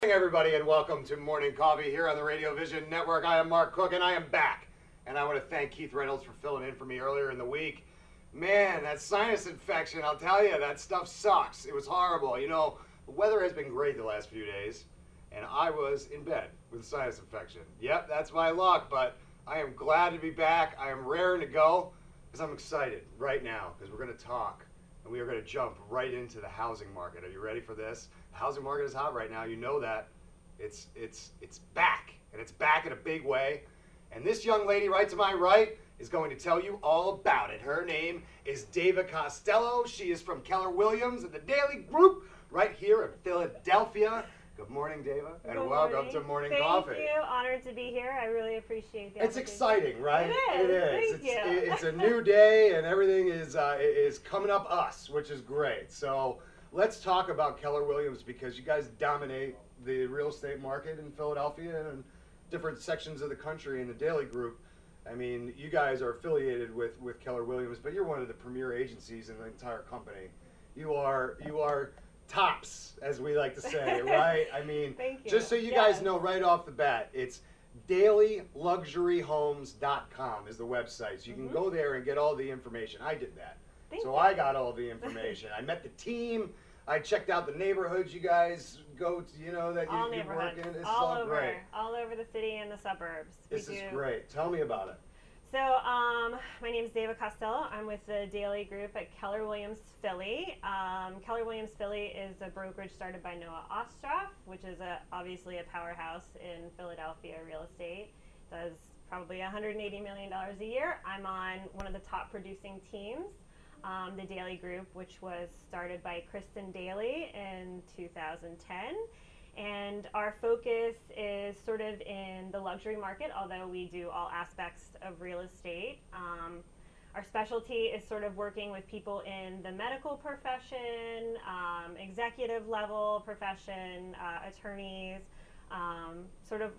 Morning, everybody, and welcome to Morning Coffee here on the Radio Vision Network. I am Mark Cook, and I am back. And I want to thank Keith Reynolds for filling in for me earlier in the week. Man, that sinus infection, I'll tell you, that stuff sucks. It was horrible. You know, the weather has been great the last few days, and I was in bed with a sinus infection. Yep, that's my luck, but I am glad to be back. I am raring to go because I'm excited right now because we're going to talk. And we are going to jump right into the housing market. Are you ready for this? The housing market is hot right now. You know that. It's back, and it's back in a big way. And this young lady right to my right is going to tell you all about it. Her name is Dava Costello. She is from Keller Williams and the Daily Group right here in Philadelphia. Good morning, Dava, and welcome to Morning Coffee. Thank you. Honored to be here. I really appreciate the It's exciting, right? It is. Thank you. It's a new day, and everything is coming up us, which is great. So let's talk about Keller Williams because you guys dominate the real estate market in Philadelphia and different sections of the country in the Daily Group. I mean, you guys are affiliated with Keller Williams, but you're one of the premier agencies in the entire company. You are tops, as we like to say, right? I mean, just so you guys know right off the bat, it's dailyluxuryhomes.com is the website. So you can go there and get all the information. I did that. I got all the information. I met the team. I checked out the neighborhoods you guys go to, you know, that you work in. It's all great. All over the city and the suburbs. This is great. Tell me about it. So, my name is Dava Costello. I'm with the Daily Group at Keller Williams Philly. Keller Williams Philly is a brokerage started by Noah Ostroff, which is obviously a powerhouse in Philadelphia real estate. Does probably $180 million a year. I'm on one of the top producing teams, the Daily Group, which was started by Kristen Daly in 2010. And our focus is sort of in the luxury market, although we do all aspects of real estate. Our specialty is sort of working with people in the medical profession, executive level profession, attorneys.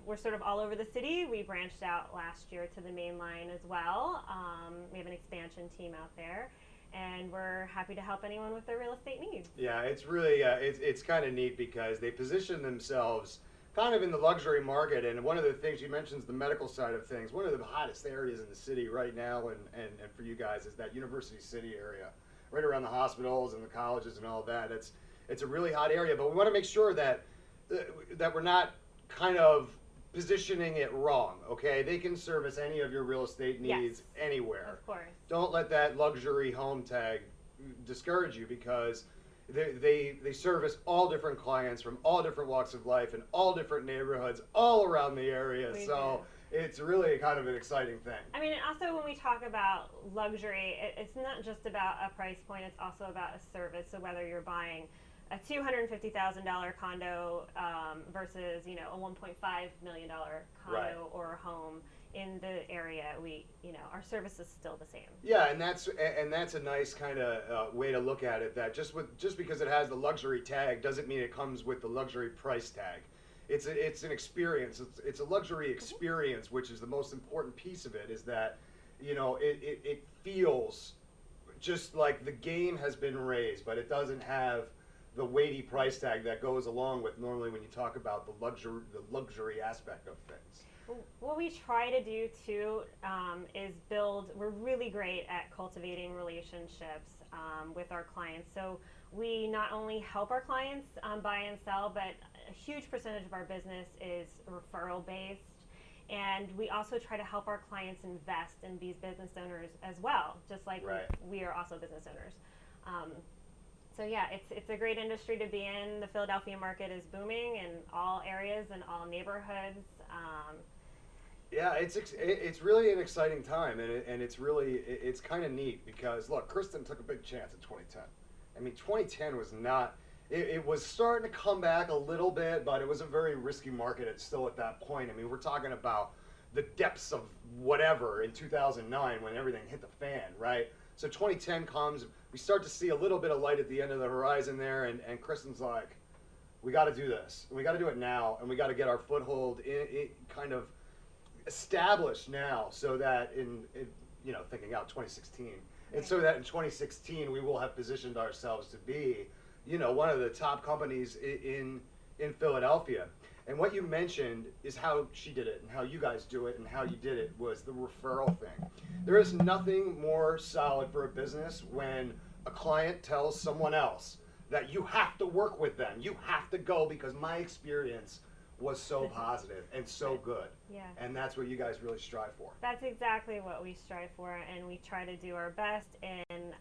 We're sort of all over the city. We branched out last year to the main line as well. We have an expansion team out there. And we're happy to help anyone with their real estate needs. Yeah, it's really, it's kind of neat because they position themselves kind of in the luxury market. And one of the things you mentioned is the medical side of things. One of the hottest areas in the city right now and for you guys is that University City area, right around the hospitals and the colleges and all that. It's a really hot area, but we want to make sure that we're not kind of positioning it wrong, okay? They can service any of your real estate needs anywhere. Of course. Don't let that luxury home tag discourage you because they service all different clients from all different walks of life in all different neighborhoods all around the area. It's really kind of an exciting thing. I mean, also when we talk about luxury, it's not just about a price point, it's also about a service. So whether you're buying a $250,000 condo versus, you know, a $1.5 million condo or a home in the area, our service is still the same. Yeah, and that's a nice kind of way to look at it. That just because it has the luxury tag doesn't mean it comes with the luxury price tag. It's an experience. It's a luxury experience, which is the most important piece of it. Is that it feels just like the game has been raised, but it doesn't have the weighty price tag that goes along with normally when you talk about the luxury aspect of things. What we try to do too is we're really great at cultivating relationships with our clients. So we not only help our clients buy and sell, but a huge percentage of our business is referral based. And we also try to help our clients invest in these business owners as well, just like we are also business owners. So yeah, it's a great industry to be in. The Philadelphia market is booming in all areas and all neighborhoods. Yeah, it's really an exciting time, and it's kind of neat because look, Kristen took a big chance in 2010. I mean, 2010 was not. It was starting to come back a little bit, but it was a very risky market. It's still at that point. I mean, we're talking about the depths of whatever in 2009 when everything hit the fan, right? So 2010 comes, we start to see a little bit of light at the end of the horizon there, and Kristen's like, we got to do this. We got to do it now, and we got to get our foothold in kind of established now, so that thinking out 2016, and so that in 2016 we will have positioned ourselves to be, one of the top companies in in Philadelphia. And what you mentioned is how she did it and how you guys do it and how you did it was the referral thing. There is nothing more solid for a business when a client tells someone else that you have to work with them. You have to go because my experience was so positive and so good. Yeah. And that's what you guys really strive for. That's exactly what we strive for, and we try to do our best in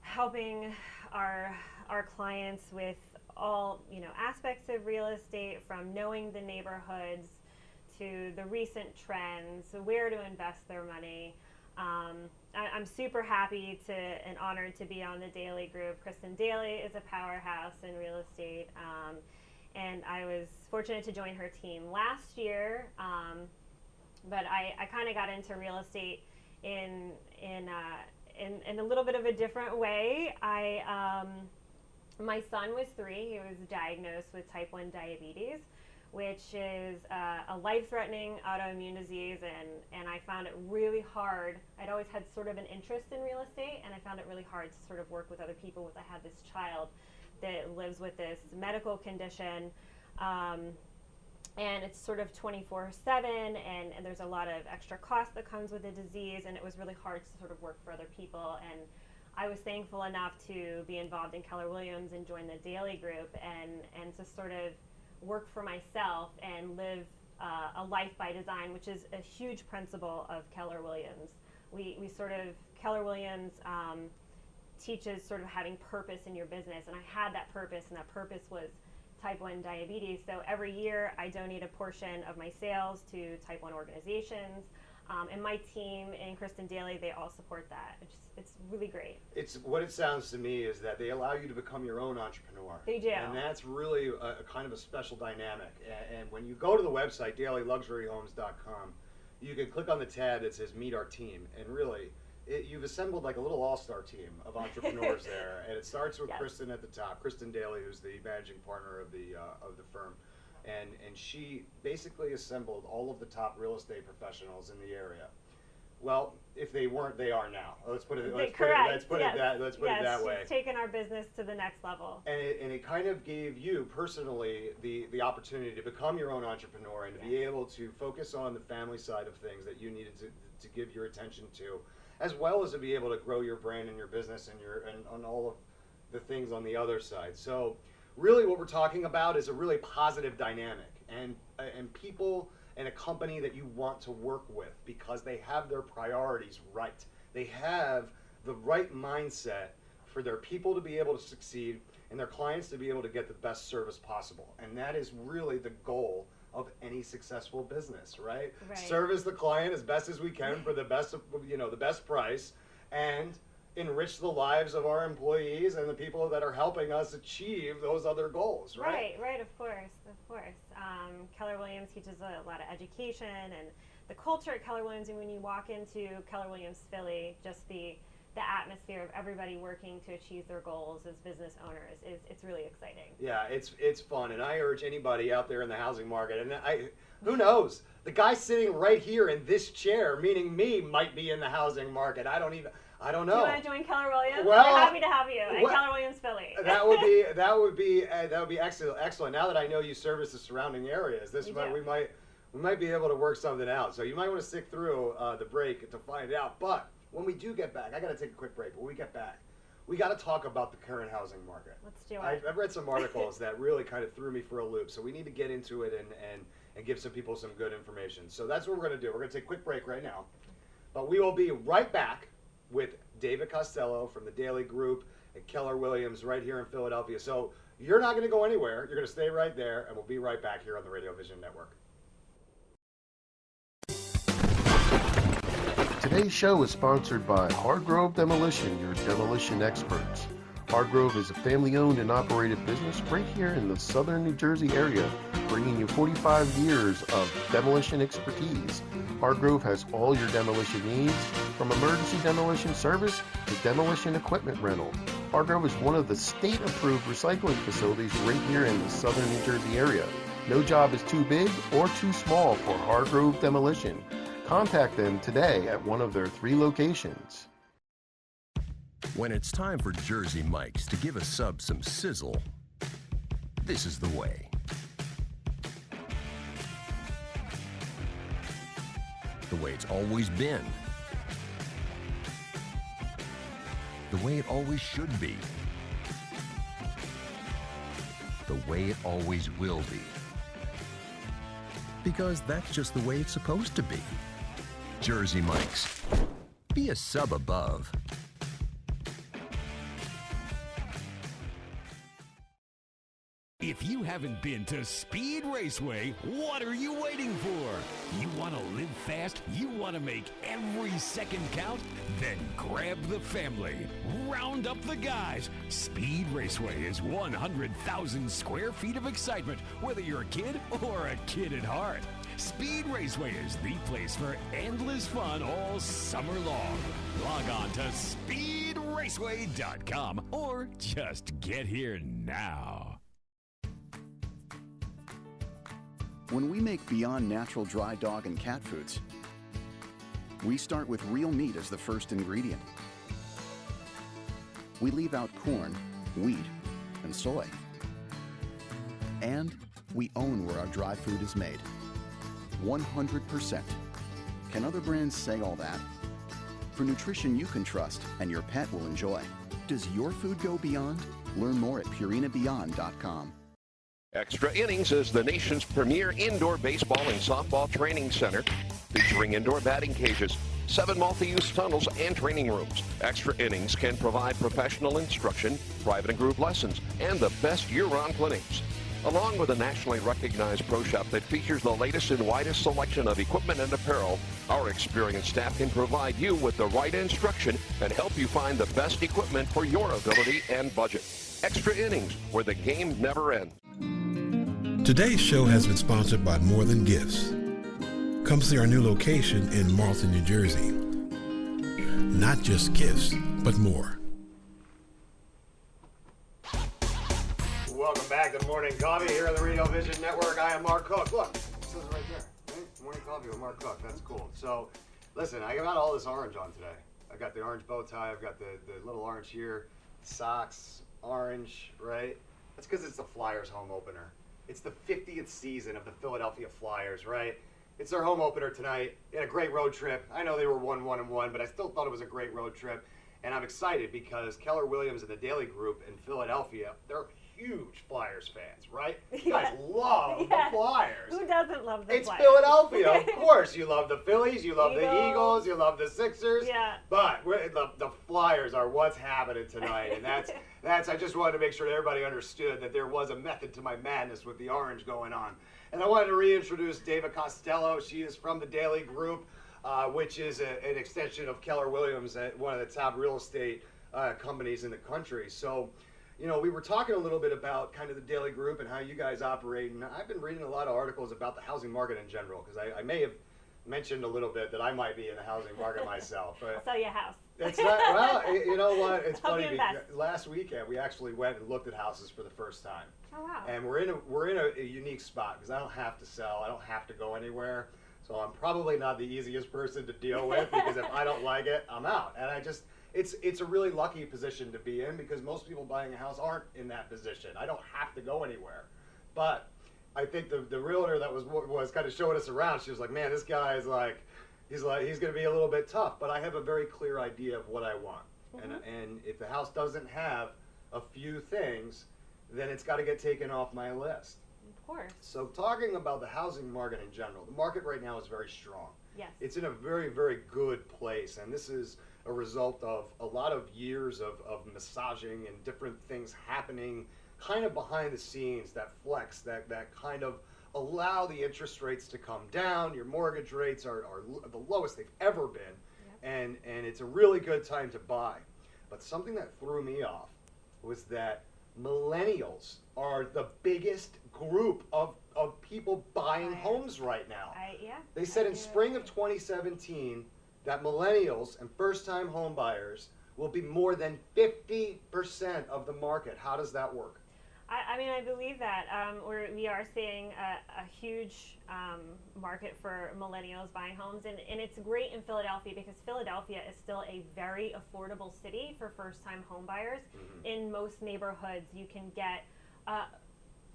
helping our clients with all aspects of real estate, from knowing the neighborhoods to the recent trends, where to invest their money. I'm super happy and honored to be on the Daily Group. Kristen Daly is a powerhouse in real estate, and I was fortunate to join her team last year. But I kind of got into real estate in a little bit of a different way. My son was 3. He was diagnosed with type 1 diabetes, which is a life-threatening autoimmune disease, and I found it really hard. I'd always had sort of an interest in real estate, and I found it really hard to sort of work with other people with. I had this child that lives with this medical condition, and it's sort of 24/7, and there's a lot of extra cost that comes with the disease, and it was really hard to sort of work for other people. And I was thankful enough to be involved in Keller Williams and join the Daily Group, and to sort of work for myself and live a life by design, which is a huge principle of Keller Williams. We sort of, Keller Williams teaches sort of having purpose in your business, and I had that purpose, and that purpose was type 1 diabetes. So every year I donate a portion of my sales to type 1 organizations. And my team and Kristen Daly, they all support that. It's really great. It's what it sounds to me is that they allow you to become your own entrepreneur. They do. And that's really a kind of a special dynamic. And when you go to the website, dailyluxuryhomes.com, you can click on the tab that says Meet Our Team. And really, you've assembled like a little all-star team of entrepreneurs there. And it starts with Kristen at the top, Kristen Daly, who's the managing partner of the firm. And she basically assembled all of the top real estate professionals in the area. Well, if they weren't, they are now. Let's put it that way. She's taken our business to the next level. And it kind of gave you personally the opportunity to become your own entrepreneur and to be able to focus on the family side of things that you needed to give your attention to, as well as to be able to grow your brand and your business and on all of the things on the other side. So really what we're talking about is a really positive dynamic and people and a company that you want to work with because they have their priorities right. They have the right mindset for their people to be able to succeed and their clients to be able to get the best service possible. And that is really the goal of any successful business, right? Service the client as best as we can for the best, the best price, and enrich the lives of our employees and the people that are helping us achieve those other goals, right? Right, of course. Keller Williams teaches a lot of education, and the culture at Keller Williams, and when you walk into Keller Williams Philly, just the atmosphere of everybody working to achieve their goals as business owners it's really exciting. Yeah, it's fun, and I urge anybody out there in the housing market, and who knows, the guy sitting right here in this chair, meaning me, might be in the housing market. I don't know. Do you want to join Keller Williams? Well, we're happy to have you at Keller Williams Philly. That would be excellent. Now that I know you service the surrounding areas, we might be able to work something out. So you might want to stick through the break to find out. But when we do get back, I got to take a quick break. But when we get back, we got to talk about the current housing market. Let's do it. I've read some articles that really kind of threw me for a loop. So we need to get into it and give some people some good information. So that's what we're going to do. We're going to take a quick break right now. But we will be right back with Dava Costello from the Daily Group at Keller Williams right here in Philadelphia. So you're not going to go anywhere. You're going to stay right there, and we'll be right back here on the Radio Vision Network. Today's show is sponsored by Hargrove Demolition, your demolition experts. Hargrove is a family-owned and operated business right here in the southern New Jersey area, bringing you 45 years of demolition expertise. Hargrove has all your demolition needs, from emergency demolition service to demolition equipment rental. Hargrove is one of the state-approved recycling facilities right here in the southern New Jersey area. No job is too big or too small for Hargrove Demolition. Contact them today at one of their 3 locations. When it's time for Jersey Mike's to give a sub some sizzle, This is the way. The way it's always been. The way it always should be. The way it always will be. Because that's just the way it's supposed to be. Jersey Mike's. Be a sub above. If you haven't been to Speed Raceway, what are you waiting for? You want to live fast? You want to make every second count? Then grab the family. Round up the guys. Speed Raceway is 100,000 square feet of excitement, whether you're a kid or a kid at heart. Speed Raceway is the place for endless fun all summer long. Log on to speedraceway.com or just get here now. When we make Beyond Natural dry dog and cat foods, we start with real meat as the first ingredient. We leave out corn, wheat, and soy. And we own where our dry food is made. 100%. Can other brands say all that? For nutrition you can trust and your pet will enjoy. Does your food go beyond? Learn more at purinabeyond.com. Extra Innings is the nation's premier indoor baseball and softball training center, featuring indoor batting cages, 7 multi-use tunnels, and training rooms. Extra Innings can provide professional instruction, private and group lessons, and the best year-round clinics. Along with a nationally recognized pro shop that features the latest and widest selection of equipment and apparel, our experienced staff can provide you with the right instruction and help you find the best equipment for your ability and budget. Extra Innings, where the game never ends. Today's show has been sponsored by More Than Gifts. Come see our new location in Marlton, New Jersey. Not just gifts, but more. Welcome back to Morning Coffee here on the Radio Vision Network. I am Mark Cook. Look, it says it right there. Right? Morning Coffee with Mark Cook. That's cool. So, listen, I got all this orange on today. I got the orange bow tie. I've got the little orange here. Socks, orange, right? That's because it's the Flyers home opener. It's the 50th season of the Philadelphia Flyers, right? It's their home opener tonight. They had a great road trip. I know they were 1-1-1, but I still thought it was a great road trip. And I'm excited because Keller Williams and the Daily Group in Philadelphia, they're huge Flyers fans, right? You guys love the Flyers. Who doesn't love the It's Flyers? Philadelphia, of course. You love the Phillies, you love the Eagles, you love the Sixers. Yeah. But the Flyers are what's happening tonight, and that's. I just wanted to make sure that everybody understood that there was a method to my madness with the orange going on. And I wanted to reintroduce Dava Costello. She is from the Daily Group, which is an extension of Keller Williams, one of the top real estate companies in the country. So, you know, we were talking a little bit about kind of the Daily Group and how you guys operate, and I've been reading a lot of articles about the housing market in general, because I may have mentioned a little bit that I might be in the housing market myself. I'll sell you a house. It's not, well, you know what? It's Help funny. you invest. Last weekend, we actually went and looked at houses for the first time. Oh, wow. And we're in a unique spot because I don't have to sell. I don't have to go anywhere. So I'm probably not the easiest person to deal with because if I don't like it, I'm out. And it's a really lucky position to be in because most people buying a house aren't in that position. I don't have to go anywhere. But I think the realtor that was kind of showing us around, she was like, man, this guy is like, he's going to be a little bit tough, but I have a very clear idea of what I want. Mm-hmm. And if the house doesn't have a few things, then it's got to get taken off my list. Of course. So talking about the housing market in general, the market right now is very strong. Yes. It's in a very, very good place, and this is a result of a lot of years of massaging and different things happening kind of behind the scenes that flex, that kind of allow the interest rates to come down. Your mortgage rates are the lowest they've ever been, and it's a really good time to buy. But something that threw me off was that millennials are the biggest group of people buying homes right now. They said in spring of 2017 that millennials and first-time home buyers will be more than 50% of the market. How does that work? I mean, I believe that we are seeing a huge market for millennials buying homes, and it's great in Philadelphia because Philadelphia is still a very affordable city for first-time home buyers. Mm-hmm. In most neighborhoods, you can get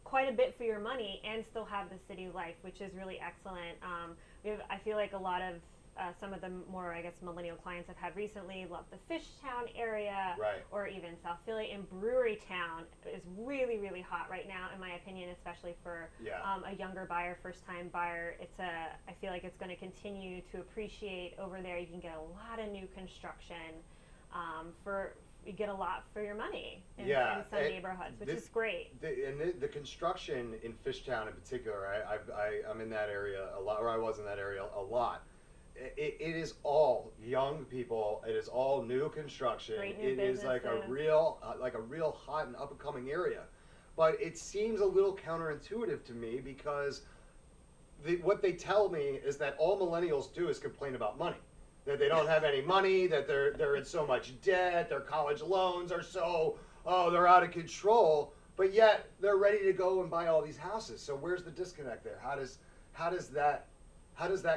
quite a bit for your money and still have the city life, which is really excellent. I feel like a lot of some of the more, I guess, millennial clients I've had recently love the Fishtown area, Right. or even South Philly. And Brewery Town is really, really hot right now, in my opinion, especially for a younger buyer, first-time buyer. I feel like it's going to continue to appreciate over there. You can get a lot of new construction you get a lot for your money in some neighborhoods, which is great. The construction in Fishtown in particular, I'm in that area a lot, or I was in that area a lot. It is all young people. It is all new construction. Great new it businesses. is like a real hot and up and coming area. But it seems a little counterintuitive to me because what they tell me is that all millennials do is complain about money. That they don't have any money, that they're in so much debt, their college loans are they're out of control, but yet they're ready to go and buy all these houses. So where's the disconnect there? How does that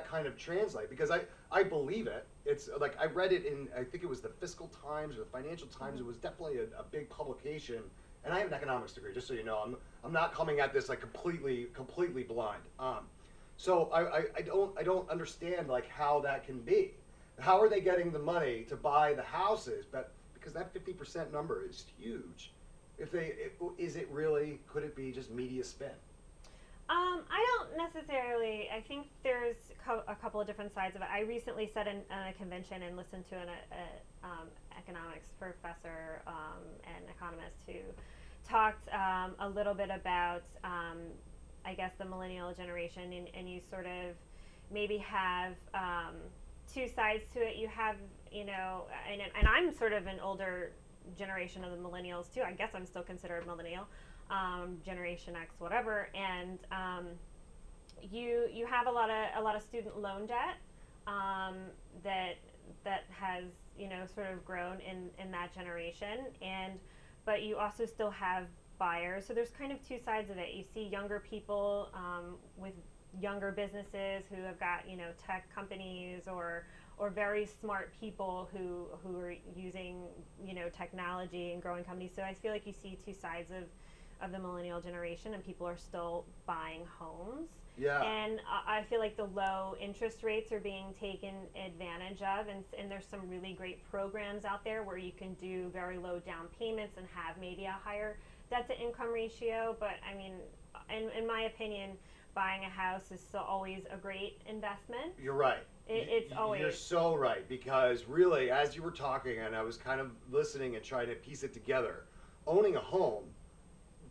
kind of translate? Because I believe it. It's like I read it in, I think it was the Fiscal Times or the Financial Times. It was definitely a big publication. And I have an economics degree, just so you know. I'm not coming at this like completely blind. So I don't understand like how that can be. How are they getting the money to buy the houses? But because that 50% number is huge. Is it really? Could it be just media spin? I don't necessarily. I think there's a couple of different sides of it. I recently sat in a convention and listened to an economics professor and economist who talked a little bit about, I guess, the millennial generation, and you sort of maybe have two sides to it. You have, and I'm sort of an older generation of the millennials too. I guess I'm still considered millennial, Generation X, whatever. And you have a lot of student loan debt that has sort of grown in that generation, but you also still have buyers. So there's kind of two sides of it. You see younger people with younger businesses who have got tech companies or very smart people who are using technology and growing companies. So I feel like you see two sides of the millennial generation, and people are still buying homes. Yeah. And I feel like the low interest rates are being taken advantage of, and there's some really great programs out there where you can do very low down payments and have maybe a higher debt to income ratio. But I mean, in my opinion, buying a house is still always a great investment. You're right. It's always. You're so right, because really, as you were talking and I was kind of listening and trying to piece it together, owning a home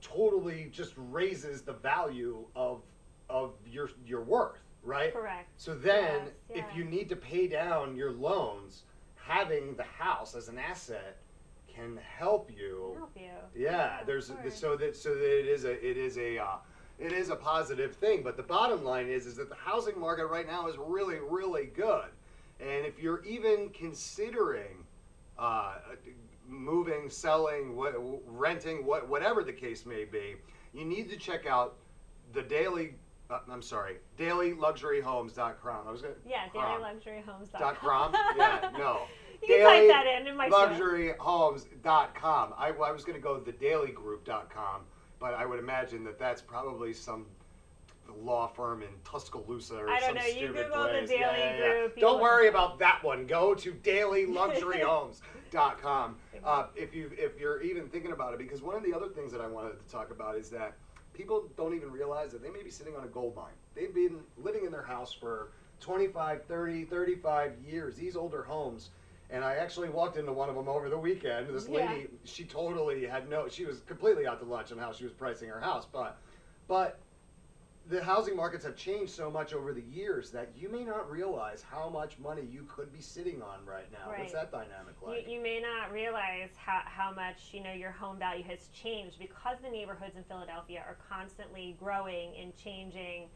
totally just raises the value of your worth, right? Correct. So then, Yes, if yeah. you need to pay down your loans, having the house as an asset can help you. Yeah, of there's course. so that it is a positive thing. But the bottom line is that the housing market right now is really, really good. And if you're even considering moving, selling, renting, whatever the case may be, you need to check out the dailyluxuryhomes.com. I was going to dailyluxuryhomes.com. Yeah, no. You can type that in my show. Luxuryhomes.com. I was going to go thedailygroup.com, but I would imagine that's probably some law firm in Tuscaloosa or I don't some know. You stupid Google place. the Daily Group. Don't worry about that one. Go to dailyluxuryhomes.com if you're even thinking about it, because one of the other things that I wanted to talk about is that people don't even realize that they may be sitting on a gold mine. They've been living in their house for 25, 30, 35 years, these older homes. And I actually walked into one of them over the weekend. This lady, she totally she was completely out to lunch on how she was pricing her house. But the housing markets have changed so much over the years that you may not realize how much money you could be sitting on right now. Right. What's that dynamic like? You may not realize how much your home value has changed, because the neighborhoods in Philadelphia are constantly growing and changing.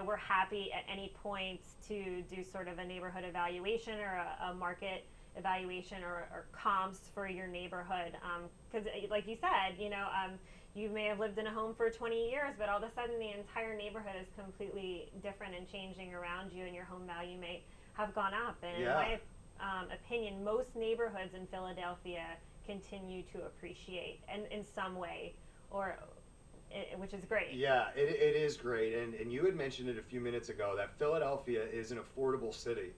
We're happy at any point to do sort of a neighborhood evaluation or a market evaluation or comps for your neighborhood. Because like you said, you may have lived in a home for 20 years, but all of a sudden the entire neighborhood is completely different and changing around you, and your home value may have gone up. And in my opinion, most neighborhoods in Philadelphia continue to appreciate in some way, or which is great. Yeah, it is great. And you had mentioned it a few minutes ago that Philadelphia is an affordable city.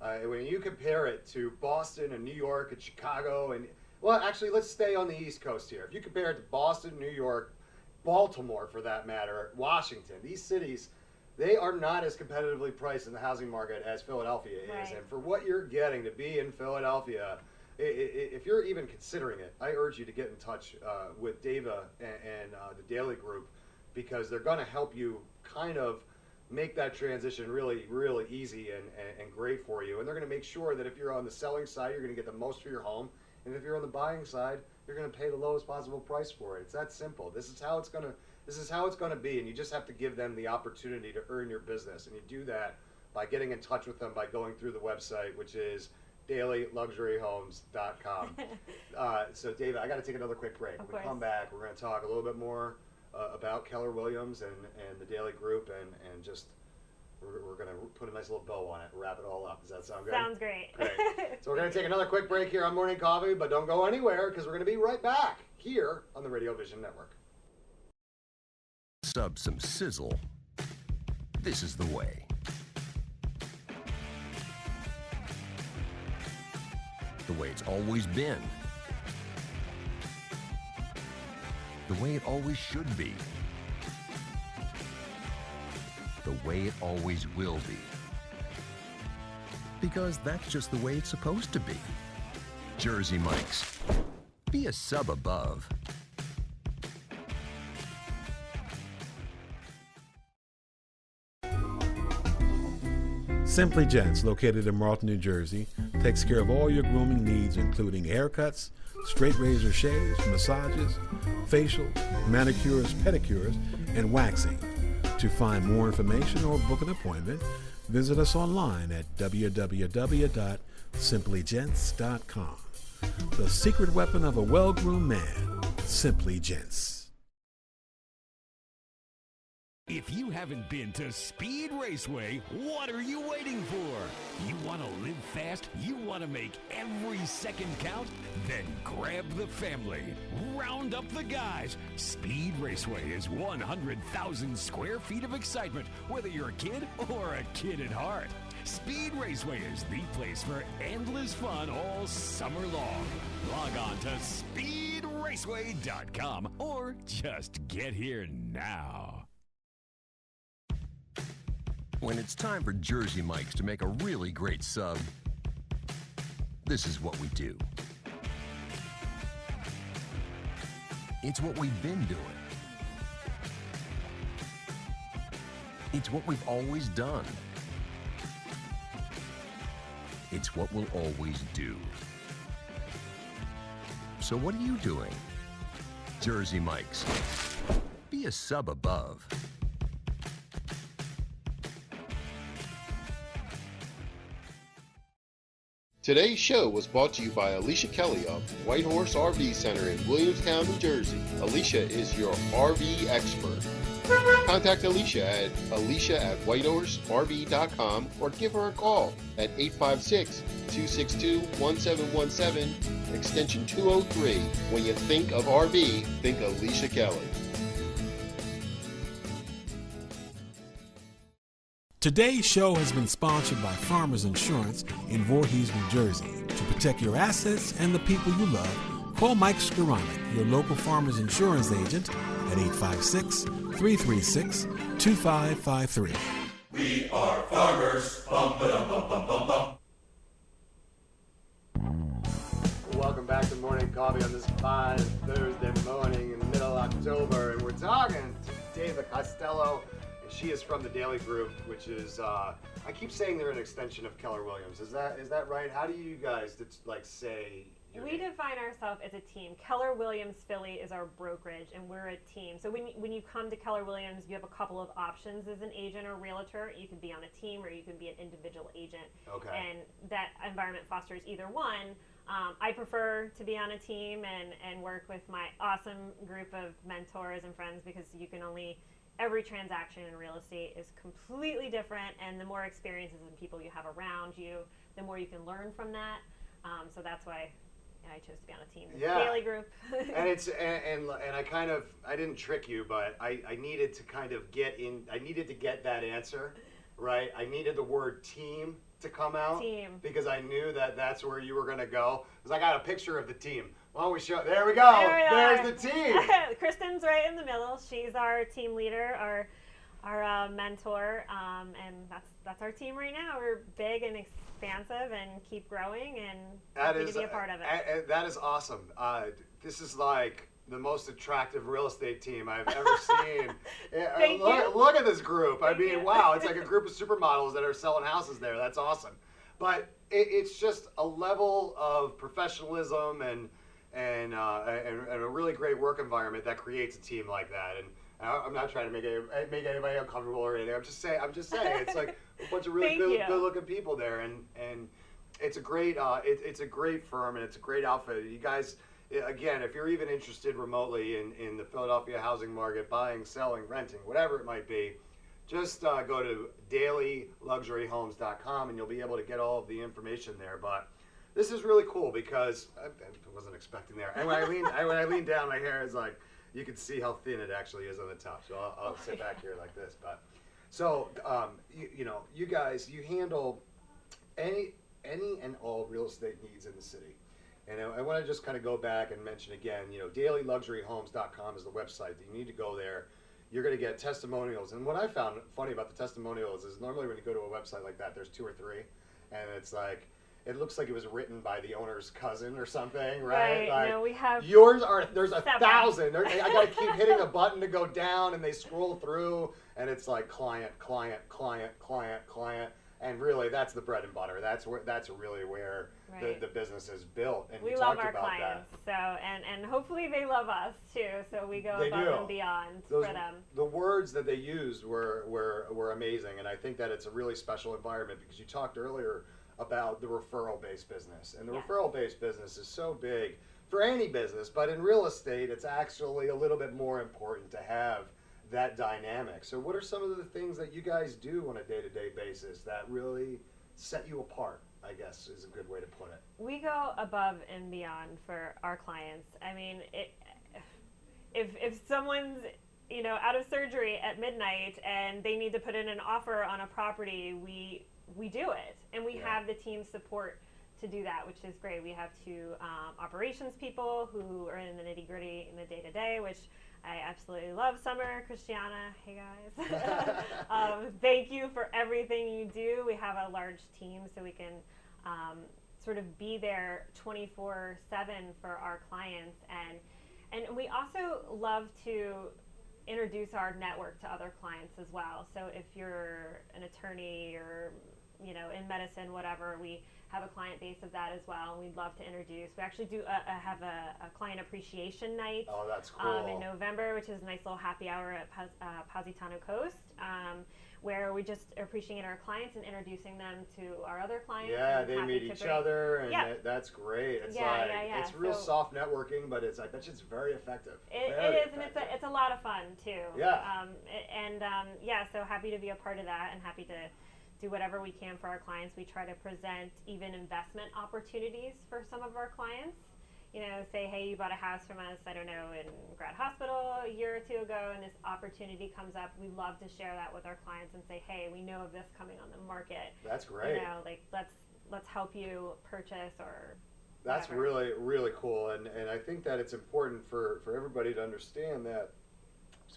When you compare it to Boston and New York and Chicago well, actually, let's stay on the East Coast here. If you compare it to Boston, New York, Baltimore, for that matter, Washington, these cities, they are not as competitively priced in the housing market as Philadelphia is. Right. And for what you're getting to be in Philadelphia, if you're even considering it, I urge you to get in touch with Dava and the Daily Group, because they're going to help you kind of make that transition really, really easy and great for you. And they're going to make sure that if you're on the selling side, you're going to get the most for your home. And if you're on the buying side, you're going to pay the lowest possible price for it. It's that simple. This is how it's going to be, and you just have to give them the opportunity to earn your business. And you do that by getting in touch with them by going through the website, which is dailyluxuryhomes.com. So, David, I got to take another quick break. When we come back, we're going to talk a little bit more about Keller Williams and the Daily Group, and just we're going to put a nice little bow on it and wrap it all up. Does that sound good? Sounds great. Great. So we're going to take another quick break here on Morning Coffee, but don't go anywhere, because we're going to be right back here on the Radio Vision Network. Sub some sizzle. This is the way. The way it's always been. The way it always should be. The way it always will be. Because that's just the way it's supposed to be. Jersey Mike's. Be a sub above. Simply Gents, located in Marlton, New Jersey, takes care of all your grooming needs, including haircuts, straight razor shaves, massages, facials, manicures, pedicures, and waxing. To find more information or book an appointment, visit us online at www.simplygents.com. The secret weapon of a well-groomed man, Simply Gents. If you haven't been to Speed Raceway, what are you waiting for? You want to live fast? You want to make every second count? Then grab the family. Round up the guys. Speed Raceway is 100,000 square feet of excitement, whether you're a kid or a kid at heart. Speed Raceway is the place for endless fun all summer long. Log on to speedraceway.com or just get here now. When it's time for Jersey Mike's to make a really great sub, this is what we do. It's what we've been doing. It's what we've always done. It's what we'll always do. So what are you doing? Jersey Mike's. Be a sub above. Today's show was brought to you by Alicia Kelly of White Horse RV Center in Williamstown, New Jersey. Alicia is your RV expert. Contact Alicia at alicia@whitehorserv.com or give her a call at 856-262-1717, extension 203. When you think of RV, think Alicia Kelly. Today's show has been sponsored by Farmers Insurance in Voorhees, New Jersey. To protect your assets and the people you love, call Mike Skoranek, your local Farmers Insurance agent, at 856-336-2553. We are farmers. Bum, ba-dum, bum, bum, bum, bum. Welcome back to Morning Coffee on this fine Thursday morning in middle October, and we're talking to Dava Costello. She is from the Daily Group, which is, I keep saying they're an extension of Keller Williams. Is that right? How do you guys, say your We name? define ourselves as a team. Keller Williams Philly is our brokerage, and we're a team. So when you come to Keller Williams, you have a couple of options as an agent or realtor. You can be on a team, or you can be an individual agent. Okay. And that environment fosters either one. I prefer to be on a team and work with my awesome group of mentors and friends, because you can only... Every transaction in real estate is completely different, and the more experiences and people you have around you, the more you can learn from that. So that's why and I chose to be on a team. Yeah. Daily group. And it's and I didn't trick you, but I needed to kind of I needed to get that answer, right? I needed the word team to come out. Team. Because I knew that that's where you were going to go. Because I got a picture of the team. Why don't we show? There we go. There's the team. Kristen's right in the middle. She's our team leader, our mentor, and that's our team right now. We're big and expansive and keep growing, and happy to be a part of it. That is awesome. This is like the most attractive real estate team I've ever seen. Thank you. Look at this group. I mean, you. wow, it's like a group of supermodels that are selling houses there. That's awesome. But it's just a level of professionalism and a really great work environment that creates a team like that. And I'm not trying to make anybody uncomfortable or anything. I'm just saying it's like a bunch of really good-looking people there, and it's a great it's a great firm, and it's a great outfit. You guys, again, if you're even interested remotely in the Philadelphia housing market, buying, selling, renting, whatever it might be, just go to dailyluxuryhomes.com and you'll be able to get all of the information there. But this is really cool because I wasn't expecting that. And when I lean down, my hair is like, you can see how thin it actually is on the top. So I'll sit back here like this. But so you guys, you handle any and all real estate needs in the city. And I want to just kind of go back and mention again, dailyluxuryhomes.com is the website. You need to go there. You're going to get testimonials. And what I found funny about the testimonials is normally when you go to a website like that, there's 2 or 3, and it's like, it looks like it was written by the owner's cousin or something, right? Like, no, we have yours there's 7,000. I got to keep hitting a button to go down, and they scroll through, and it's like client, client, client, client, client. And really, that's the bread and butter. That's really where the business is built. And we love our clients, and hopefully they love us too. So we go above and beyond for them. The words that they used were amazing, and I think that it's a really special environment because you talked earlier about the referral-based business, and the referral-based business is so big for any business, but in real estate, it's actually a little bit more important to have that dynamic. So what are some of the things that you guys do on a day-to-day basis that really set you apart, I guess is a good way to put it? We go above and beyond for our clients. I mean, if someone's out of surgery at midnight and they need to put in an offer on a property, we do it, and we have the team support to do that, which is great. We have 2 operations people who are in the nitty-gritty in the day-to-day, which I absolutely love. Summer, Christiana, hey guys. Thank you for everything you do. We have a large team, so we can sort of be there 24/7 for our clients. And we also love to introduce our network to other clients as well. So if you're an attorney or in medicine, whatever, we have a client base of that as well, and we'd love to introduce. We actually do have a client appreciation night. Oh, that's cool. In November, which is a nice little happy hour at Positano Coast, where we just are appreciating our clients and introducing them to our other clients. Yeah, they meet each other, and that's great. It's it's real soft networking, but I bet it's very effective. It is, and it's a lot of fun too. Yeah. So happy to be a part of that, and happy to do whatever we can for our clients. We try to present even investment opportunities for some of our clients. Say, hey, you bought a house from us, I don't know, in Grad Hospital a year or 2 ago, and this opportunity comes up. We love to share that with our clients and say, hey, we know of this coming on the market. That's great. Let's help you purchase or That's whatever. really, really cool. And I think that it's important for everybody to understand that,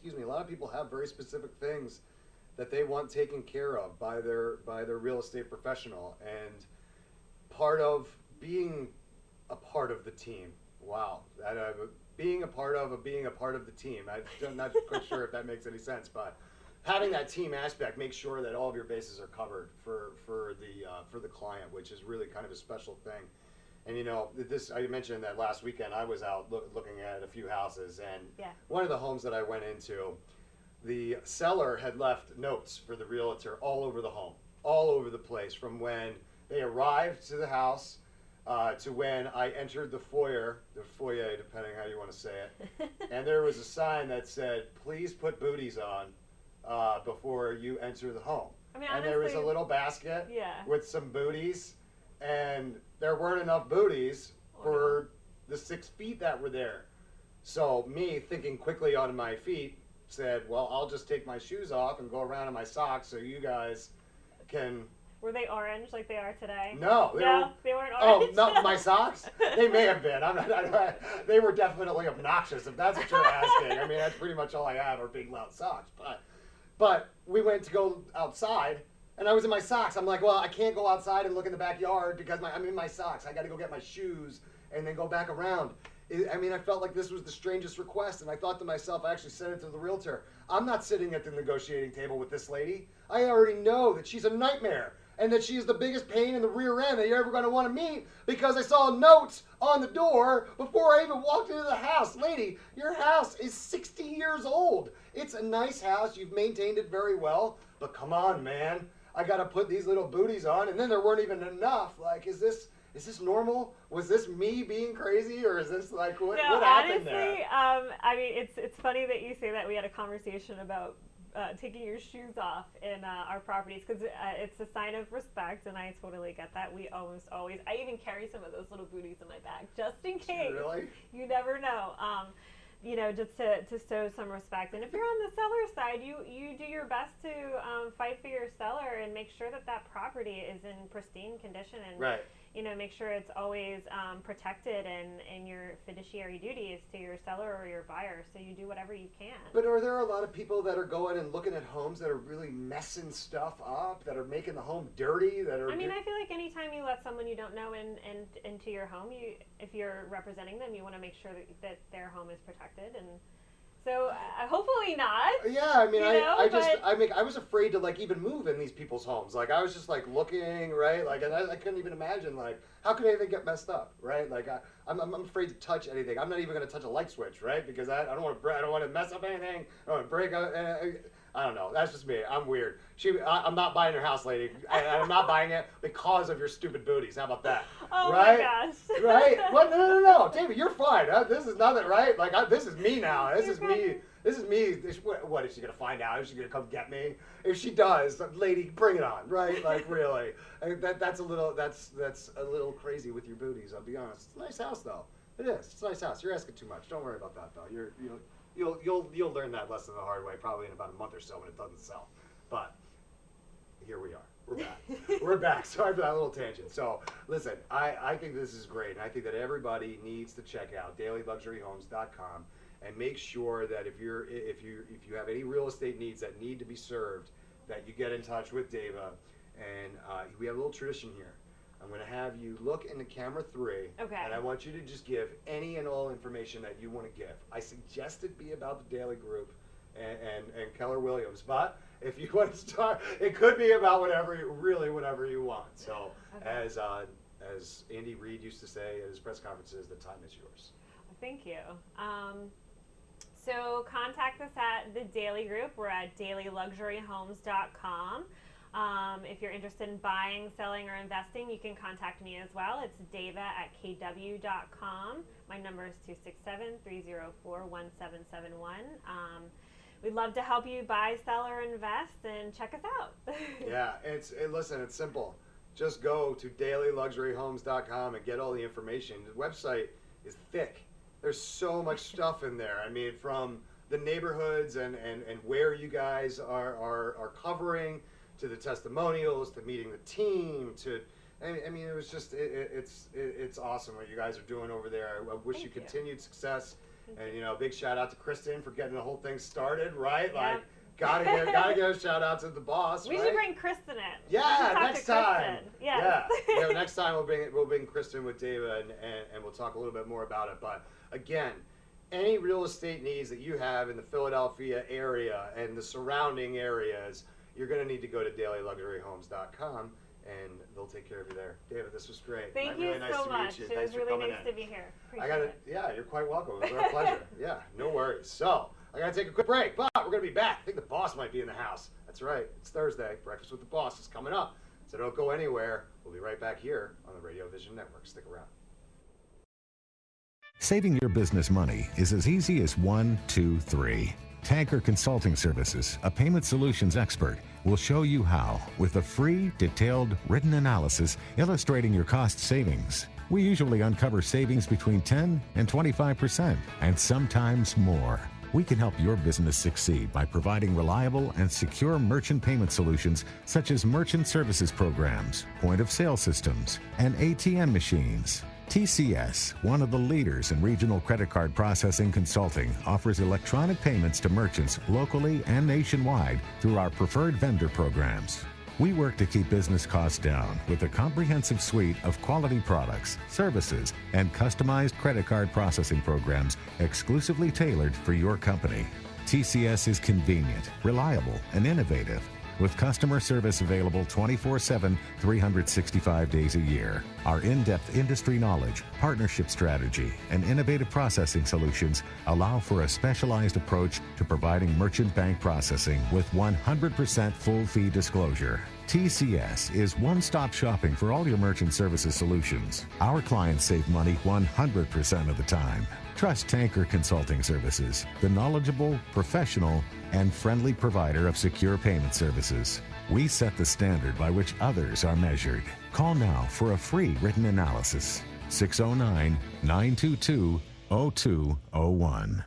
a lot of people have very specific things that they want taken care of by their real estate professional, and part of being a part of the team. Wow, being a part of the team. I'm not quite sure if that makes any sense, but having that team aspect makes sure that all of your bases are covered for the client, which is really kind of a special thing. And I mentioned that last weekend I was out looking at a few houses, and one of the homes that I went into, the seller had left notes for the realtor all over the home, all over the place, from when they arrived to the house to when I entered the foyer, depending how you want to say it. And there was a sign that said, please put booties on before you enter the home. I mean, and there was a little basket Yeah. with some booties, and there weren't enough booties for the 6 feet that were there. So me, thinking quickly on my feet, said, well, I'll just take my shoes off and go around in my socks so you guys can... Were they orange like they are today? No. They weren't orange. Oh, no, my socks? They may have been. They were definitely obnoxious, if that's what you're asking. I mean, that's pretty much all I have are big, loud socks. But we went to go outside, and I was in my socks. I'm like, well, I can't go outside and look in the backyard because I'm in my socks. I got to go get my shoes and then go back around. I mean, I felt like this was the strangest request, and I thought to myself, I actually said it to the realtor, I'm not sitting at the negotiating table with this lady. I already know that she's a nightmare and that she is the biggest pain in the rear end that you're ever going to want to meet because I saw notes on the door before I even walked into the house. Lady, your house is 60 years old. It's a nice house. You've maintained it very well, but come on, man. I got to put these little booties on, and then there weren't even enough. Like, is this normal? Was this me being crazy, or is this like what happened there? Honestly, I mean, it's funny that you say that. We had a conversation about taking your shoes off in our properties because it's a sign of respect, and I totally get that. We almost always, I even carry some of those little booties in my bag just in case. Really? You never know. You know, just to show some respect. And if you're on the seller side, you do your best to fight for your seller and make sure that property is in pristine condition and right. You know, make sure it's always protected and your fiduciary duty is to your seller or your buyer. So you do whatever you can. But are there a lot of people that are going and looking at homes that are really messing stuff up, that are making the home dirty? I mean, I feel like anytime you let someone you don't know into your home, if you're representing them, you want to make sure that their home is protected. And so hopefully not. Yeah, I mean, I was afraid to like even move in these people's homes. Like I was just like looking, right? Like, and I couldn't even imagine like how could anything get messed up, right? Like I'm afraid to touch anything. I'm not even going to touch a light switch, right? Because I don't want to mess up anything. I don't want to break up. I don't know. That's just me. I'm weird. I'm not buying your house, lady. I'm not buying it because of your stupid booties. How about that? Oh right? my gosh. Right? Well, no, David, you're fine. This is nothing, right? Like this is me now. This is me. This is me. What is she gonna find out? Is she gonna come get me? If she does, lady, bring it on, right? Like really. That's a little crazy with your booties. I'll be honest. It's a nice house though. It is. It's a nice house. You're asking too much. Don't worry about that though. You'll learn that lesson the hard way probably in about a month or so when it doesn't sell. But here we are. We're back. We're back. Sorry for that little tangent. So listen, I think this is great, and I think that everybody needs to check out dailyluxuryhomes.com and make sure that if you have any real estate needs that need to be served, that you get in touch with Dava. And we have a little tradition here. I'm going to have you look into camera 3, okay. And I want you to just give any and all information that you want to give. I suggest it be about the Daily Group and Keller Williams, but if you want to start, it could be about whatever you want. So okay. As Andy Reid used to say at his press conferences, the time is yours. Thank you. So contact us at the Daily Group. We're at dailyluxuryhomes.com. If you're interested in buying, selling, or investing, you can contact me as well. It's dava@kw.com. My number is 267-304-1771. We'd love to help you buy, sell, or invest, and check us out. Yeah, listen, it's simple. Just go to dailyluxuryhomes.com and get all the information. The website is thick. There's so much stuff in there. I mean, from the neighborhoods and where you guys are covering, to the testimonials, to meeting the team, to I mean, it was just it's awesome what you guys are doing over there. I wish you continued success, and big shout out to Kristen for getting the whole thing started. Right, yeah. like gotta give a shout out to the boss. We should bring Kristen in. Yeah, next time. Yes. Yeah, next time we'll bring Kristen with Dava and we'll talk a little bit more about it. But again, any real estate needs that you have in the Philadelphia area and the surrounding areas, you're going to need to go to dailyluxuryhomes.com, and they'll take care of you there. David, this was great. Thank you so much. It was really nice to be here. Appreciate it. Yeah, you're quite welcome. It was our pleasure. Yeah, no worries. So, I got to take a quick break, but we're going to be back. I think the boss might be in the house. That's right. It's Thursday. Breakfast with the Boss is coming up. So don't go anywhere. We'll be right back here on the Radio Vision Network. Stick around. Saving your business money is as easy as 1, 2, 3. Tanker Consulting Services, a payment solutions expert, will show you how with a free, detailed, written analysis illustrating your cost savings. We usually uncover savings between 10 and 25%, and sometimes more. We can help your business succeed by providing reliable and secure merchant payment solutions such as merchant services programs, point-of-sale systems, and ATM machines. TCS, one of the leaders in regional credit card processing consulting, offers electronic payments to merchants locally and nationwide through our preferred vendor programs. We work to keep business costs down with a comprehensive suite of quality products, services, and customized credit card processing programs exclusively tailored for your company. TCS is convenient, reliable, and innovative, with customer service available 24/7, 365 days a year. Our in-depth industry knowledge, partnership strategy, and innovative processing solutions allow for a specialized approach to providing merchant bank processing with 100% full fee disclosure. TCS is one-stop shopping for all your merchant services solutions. Our clients save money 100% of the time. Trust Tanker Consulting Services, the knowledgeable, professional, and friendly provider of secure payment services. We set the standard by which others are measured. Call now for a free written analysis. 609-922-0201.